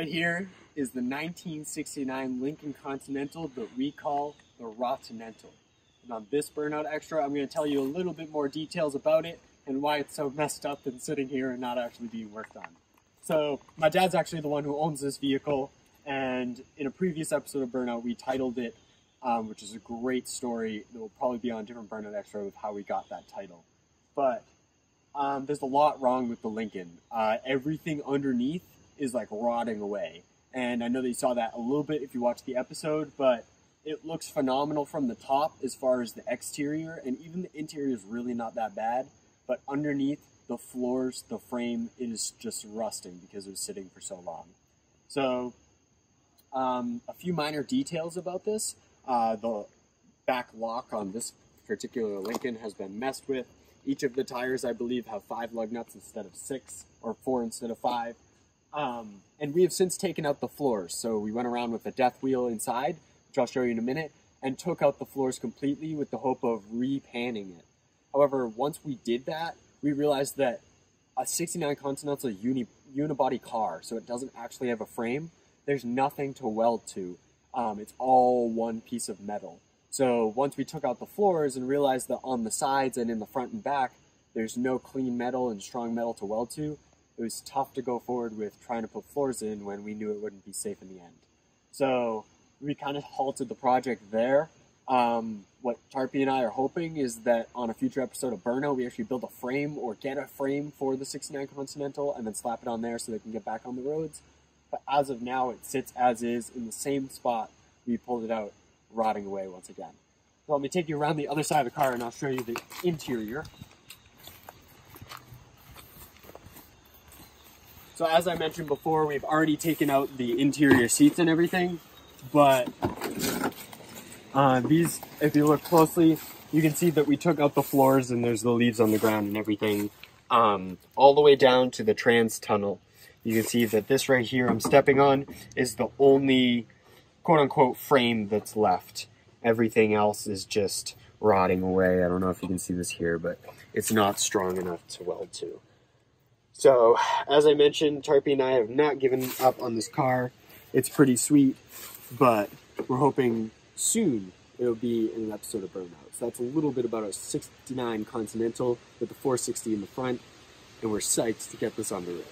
right here is the 1969 Lincoln Continental that we call the Rotinental. And on this Burnout Extra, I'm going to tell you a little bit more details about it and why it's so messed up and sitting here and not actually being worked on. So my dad's actually the one who owns this vehicle, and in a previous episode of Burnout, we titled it, which is a great story that will probably be on a different Burnout Extra with how we got that title. But there's a lot wrong with the Lincoln. Everything underneath is like rotting away. And I know that you saw that a little bit if you watched the episode, but it looks phenomenal from the top as far as the exterior, and even the interior is really not that bad. But underneath, the floors, the frame, it is just rusting because it was sitting for so long. So a few minor details about this. The back lock on this particular Lincoln has been messed with. Each of the tires, I believe, have 5 lug nuts instead of 6, or 4 instead of 5. And we have since taken out the floors. So we went around with a death wheel inside, which I'll show you in a minute, and took out the floors completely with the hope of repanning it. However, once we did that, we realized that a 69 Continental is a unibody car, so it doesn't actually have a frame. There's nothing to weld to. It's all one piece of metal. So once we took out the floors and realized that on the sides and in the front and back, there's no clean metal and strong metal to weld to, it was tough to go forward with trying to put floors in when we knew it wouldn't be safe in the end. So we kind of halted the project there. What Tarpy and I are hoping is that on a future episode of Burnout, we actually build a frame or get a frame for the 69 Continental and then slap it on there so they can get back on the roads. But as of now, it sits as is in the same spot we pulled it out, rotting away once again. So let me take you around the other side of the car and I'll show you the interior. So as I mentioned before, we've already taken out the interior seats and everything, but these, if you look closely, you can see that we took out the floors and there's the leaves on the ground and everything, all the way down to the trans tunnel. You can see that this right here I'm stepping on is the only quote-unquote frame that's left. Everything else is just rotting away. I don't know if you can see this here, but it's not strong enough to weld to. So, as I mentioned, Tarpy and I have not given up on this car. It's pretty sweet, but we're hoping soon it'll be in an episode of Burnout. So that's a little bit about our 69 Continental with the 460 in the front, and we're psyched to get this on the road.